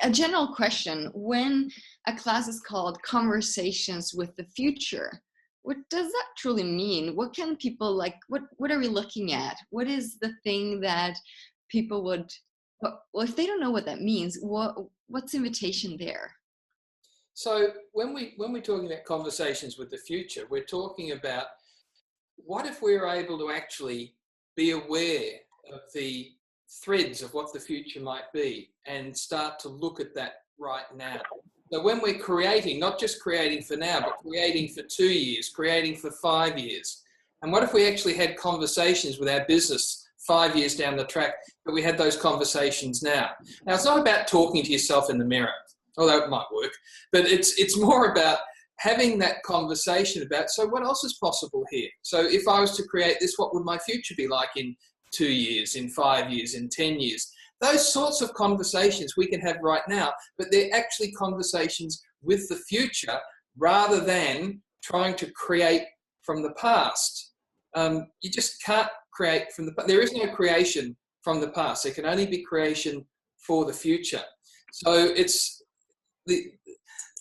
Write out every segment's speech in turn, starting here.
a general question. When a class is called Conversations with the Future, what does that truly mean? What can people like, what are we looking at? What is the thing that people would, well, if they don't know what that means, what's the invitation there? So when we're talking about conversations with the future, we're talking about what if we were able to actually be aware of the threads of what the future might be and start to look at that right now. So when we're creating, not just creating for now, but creating for 2 years, creating for 5 years. And what if we actually had conversations with our business 5 years down the track, but we had those conversations now? Now, it's not about talking to yourself in the mirror, although it might work, but it's more about having that conversation about, so what else is possible here? So if I was to create this, what would my future be like in 2 years, in 5 years, in 10 years? Those sorts of conversations we can have right now, but they're actually conversations with the future rather than trying to create from the past. You just can't create from the past. There is no creation from the past. There can only be creation for the future. So it's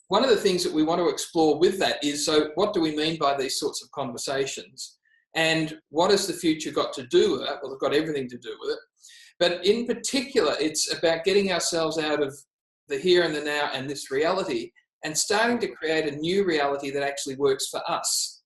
one of the things that we want to explore with that is, so what do we mean by these sorts of conversations? And what has the future got to do with it? Well, it's got everything to do with it. But in particular, it's about getting ourselves out of the here and the now and this reality and starting to create a new reality that actually works for us.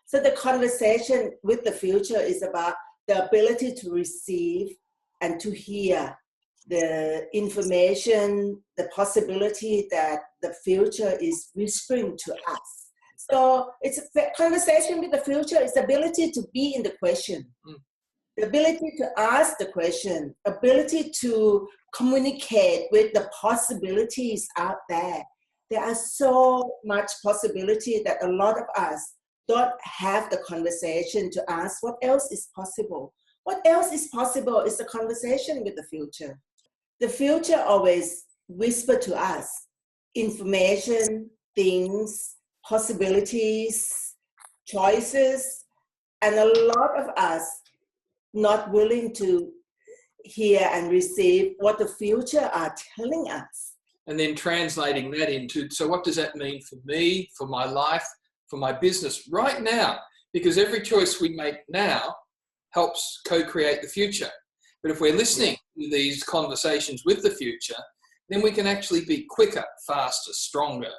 So the conversation with the future is about the ability to receive and to hear the information, the possibility that the future is whispering to us. So it's a conversation with the future. It's the ability to be in the question, the ability to ask the question, ability to communicate with the possibilities out there. There are so much possibility that a lot of us don't have the conversation to ask what else is possible. What else is possible is the conversation with the future. The future always whispers to us information, things, possibilities, choices, and a lot of us not willing to hear and receive what the future are telling us. And then translating that into, so what does that mean for me, for my life, for my business right now? Because every choice we make now helps co-create the future. But if we're listening to these conversations with the future, then we can actually be quicker, faster, stronger,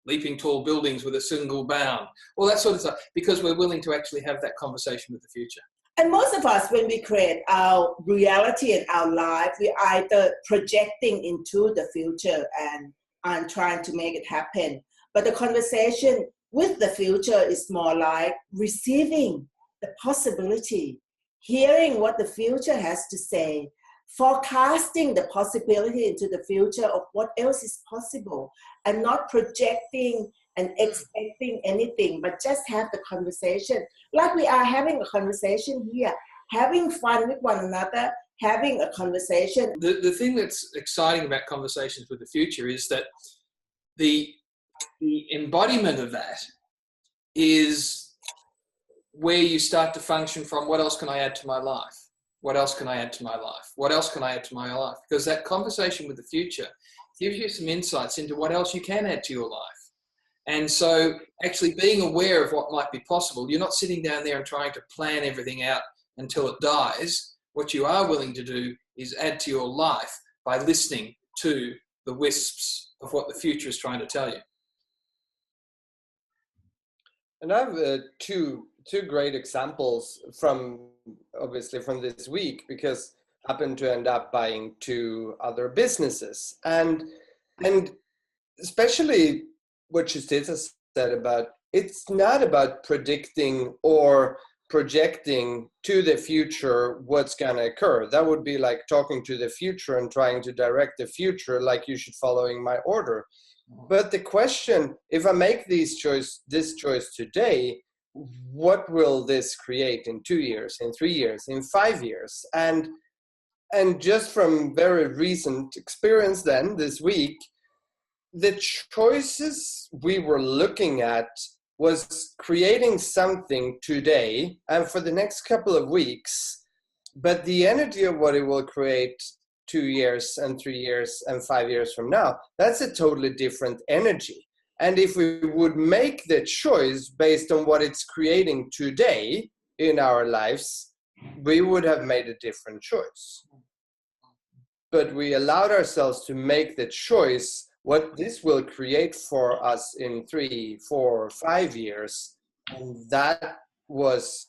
leaping tall buildings with a single bound, all that sort of stuff, because we're willing to actually have that conversation with the future. And most of us, when we create our reality in our life, we either projecting into the future and trying to make it happen. But the conversation with the future is more like receiving the possibility, hearing what the future has to say, forecasting the possibility into the future of what else is possible, and not projecting and expecting anything, but just have the conversation like we are having a conversation here, having fun with one another, having a conversation. The thing that's exciting about conversations with the future is that the embodiment of that is where you start to function from, what else can I add to my life? What else can I add to my life? What else can I add to my life? Because that conversation with the future gives you some insights into what else you can add to your life. And so actually being aware of what might be possible, you're not sitting down there and trying to plan everything out until it dies. What you are willing to do is add to your life by listening to the wisps of what the future is trying to tell you. And I have two great examples from this week, because I happened to end up buying 2 other businesses. And especially what Justitza said about, it's not about predicting or projecting to the future what's going to occur. That would be like talking to the future and trying to direct the future like you should following my order. But the question, if I make this choice today, what will this create in 2 years, in 3 years, in 5 years? And just from very recent experience then this week, the choices we were looking at was creating something today and for the next couple of weeks, but the energy of what it will create 2 years and 3 years and 5 years from now. That's a totally different energy. And if we would make the choice based on what it's creating today in our lives, we would have made a different choice. But we allowed ourselves to make the choice what this will create for us in 3, 4, 5 years. And that was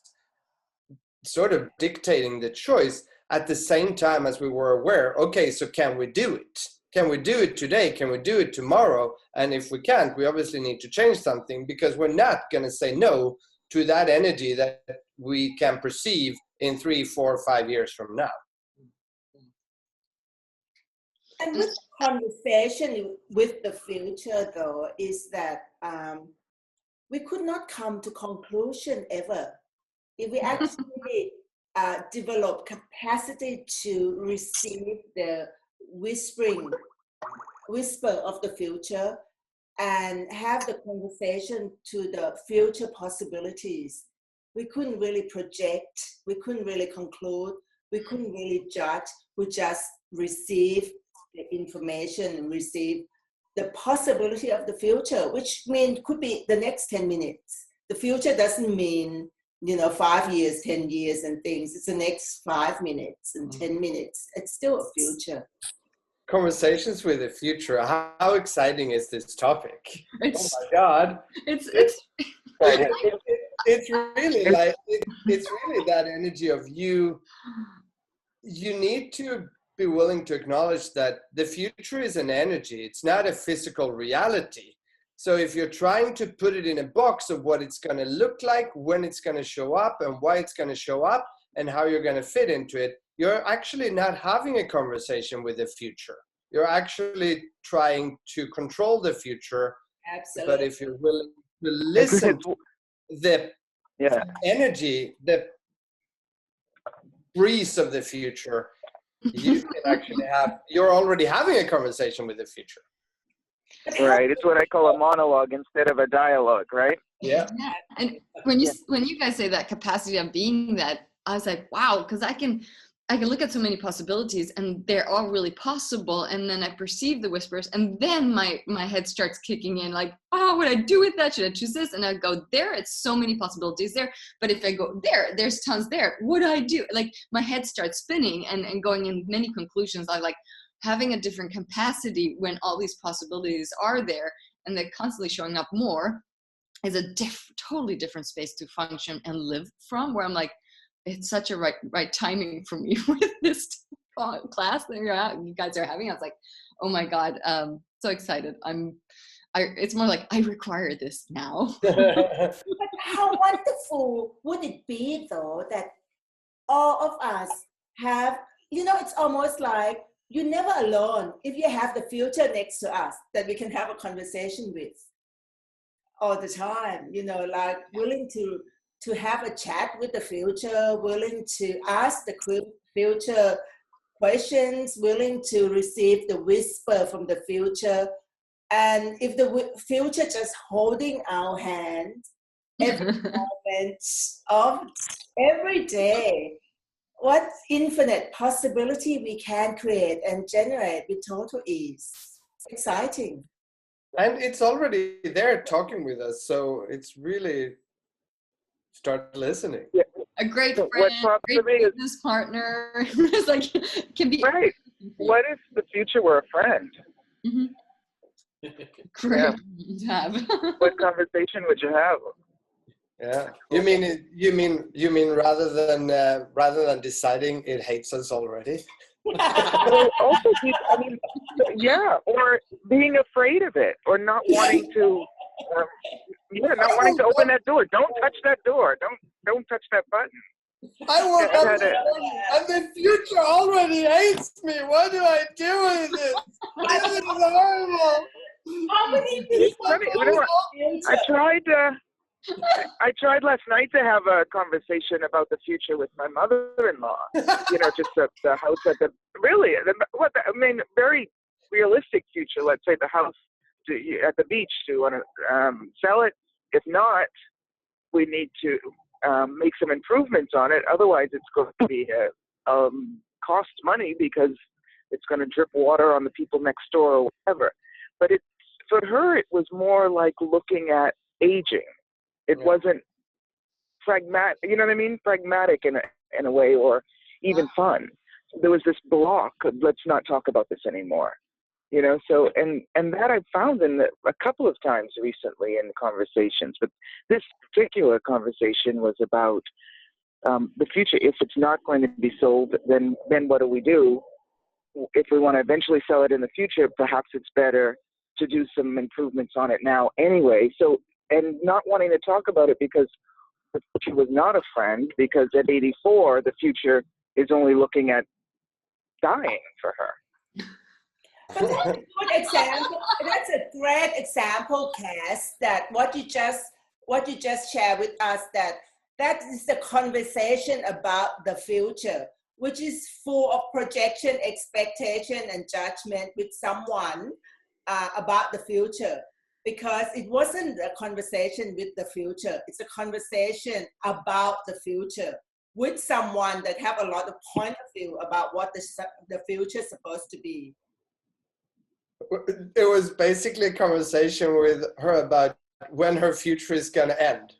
sort of dictating the choice at the same time as we were aware, okay, so can we do it? Can we do it today? Can we do it tomorrow? And if we can't, we obviously need to change something, because we're not going to say no to that energy that we can perceive in 3, 4, 5 years from now. And with conversation with the future, though, is that we could not come to conclusion ever. If we actually develop capacity to receive the whisper of the future and have the conversation to the future possibilities, we couldn't really project, we couldn't really conclude, we couldn't really judge, we just receive the information, receive the possibility of the future, which means could be the next 10 minutes. The future doesn't mean 5 years, 10 years and things. It's the next 5 minutes and 10 minutes. It's still a future. Conversations with the future. How exciting is this topic? Oh my God. It's really like, it's really that energy of you need to be willing to acknowledge that the future is an energy. It's not a physical reality. So if you're trying to put it in a box of what it's going to look like, when it's going to show up and why it's going to show up and how you're going to fit into it, you're actually not having a conversation with the future. You're actually trying to control the future. Absolutely. But if you're willing to listen to the energy, the breeze of the future, you can actually you're already having a conversation with the future. Right. It's what I call a monologue instead of a dialogue, right? Yeah. And when you guys say that capacity of being that, I was like, wow, because I can look at so many possibilities and they're all really possible. And then I perceive the whispers and then my head starts kicking in like, oh, what do I do with that? Should I choose this? And I go there, it's so many possibilities there. But if I go there, there's tons there. What do I do? Like my head starts spinning and going in many conclusions. I like having a different capacity when all these possibilities are there and they're constantly showing up more is a totally different space to function and live from, where I'm like, it's such a right timing for me with this class that you guys are having. I was like, oh my God, so excited. It's more like I require this now. But how wonderful would it be though that all of us have, it's almost like you're never alone if you have the future next to us that we can have a conversation with all the time, like willing to have a chat with the future, willing to ask the future questions, willing to receive the whisper from the future. And if the future just holding our hand every moment of every day, what infinite possibility we can create and generate with total ease. Exciting. And it's already there talking with us. So it's really start listening. Yeah. A great friend, great business partner. It's like, can be right. What if the future were a friend? Mm-hmm. Great to have. What conversation would you have? Yeah. You mean rather than deciding it hates us already? Well, also, or being afraid of it, or not wanting to. Not wanting to open that door. Don't touch that door. Don't touch that button. I woke up and the future already hates me. What do I do with it? This is horrible. How many people? I tried last night to have a conversation about the future with my mother-in-law. Just the house very realistic future. Let's say the house at the beach. Do you want to sell it? If not, we need to make some improvements on it. Otherwise, it's going to be cost money because it's going to drip water on the people next door or whatever. But for her, it was more like looking at aging. It wasn't pragmatic, you know what I mean? Pragmatic in a way, or even fun. There was this block of, let's not talk about this anymore. You know, so, and that I've found a couple of times recently in conversations, but this particular conversation was about the future. If it's not going to be sold, then what do we do? If we want to eventually sell it in the future, perhaps it's better to do some improvements on it now anyway. So, and not wanting to talk about it because the future was not a friend, because at 84, the future is only looking at dying for her. But that's a good example. That's a great example, Cass, that what you just shared with us, that is the conversation about the future, which is full of projection, expectation, and judgment with someone about the future. Because it wasn't a conversation with the future. It's a conversation about the future with someone that have a lot of point of view about what the future is supposed to be. It was basically a conversation with her about when her future is going to end.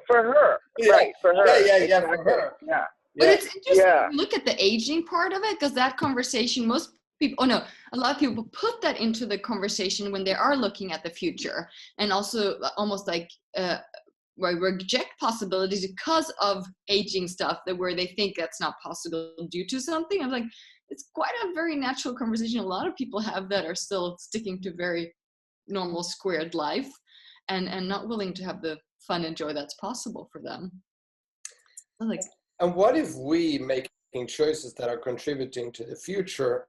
For her. Yeah. Right, for her. Yeah, exactly. for her. Yeah. But it's interesting to look at the aging part of it, because that conversation, most people, a lot of people put that into the conversation when they are looking at the future, and also almost like reject possibilities because of aging stuff, where they think that's not possible due to something. I'm like, it's quite a very natural conversation a lot of people have that are still sticking to very normal squared life and not willing to have the fun and joy that's possible for them. Like, and what if we making choices that are contributing to the future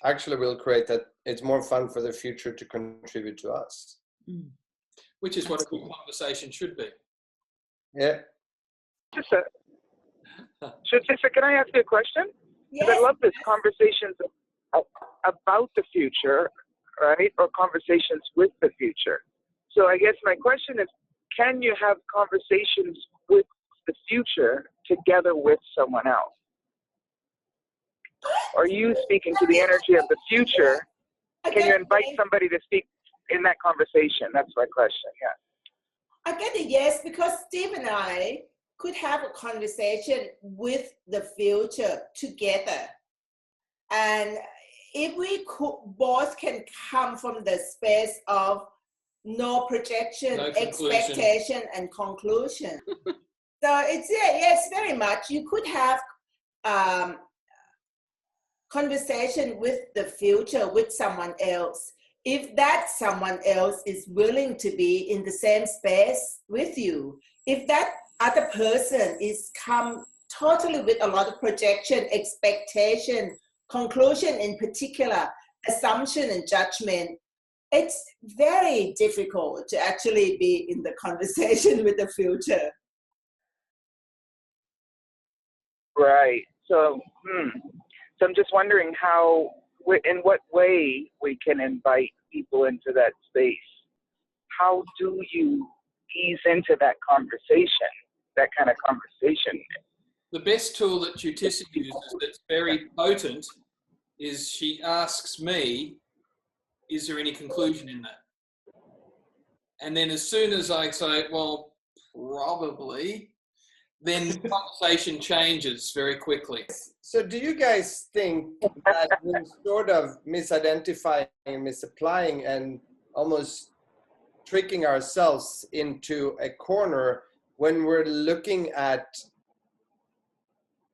actually will create that it's more fun for the future to contribute to us? Which is what a good conversation should be. Yeah. Jessica, can I ask you a question? Yes. I love this conversations about the future, right? Or conversations with the future. So I guess my question is, can you have conversations with the future together with someone else? Are you speaking to the energy of the future? Can you invite somebody to speak in that conversation? That's my question, yeah. I get a yes, because Steve and I could have a conversation with the future together. And if we both can come from the space of no projection, expectation, and conclusion. So it's, yes, very much. You could have conversation with the future with someone else, if that someone else is willing to be in the same space with you. If that other person is come totally with a lot of projection, expectation, conclusion in particular, assumption and judgment, it's very difficult to actually be in the conversation with the future. Right. So, so I'm just wondering in what way we can invite people into that space. How do you ease into that conversation, that kind of conversation? The best tool that Jutissa uses that's very potent is she asks me, is there any conclusion in that? And then as soon as I say, well, probably, then the conversation changes very quickly. So do you guys think that we're sort of misidentifying and misapplying and almost tricking ourselves into a corner when we're looking at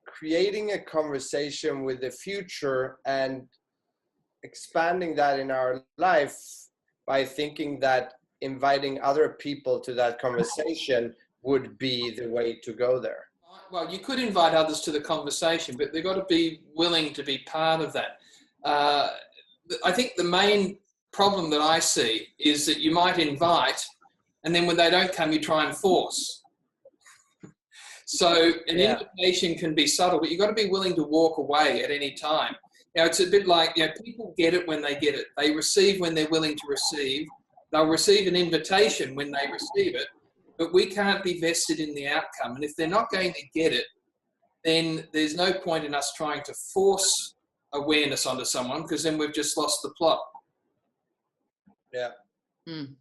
creating a conversation with the future and expanding that in our life by thinking that inviting other people to that conversation would be the way to go there? Well, you could invite others to the conversation, but they've got to be willing to be part of that. I think the main problem that I see is that you might invite, and then when they don't come, you try and force. So an invitation can be subtle, but you've got to be willing to walk away at any time. Now, it's a bit like, people get it when they get it. They receive when they're willing to receive. They'll receive an invitation when they receive it, but we can't be vested in the outcome. And if they're not going to get it, then there's no point in us trying to force awareness onto someone, because then we've just lost the plot. Yeah. Mm.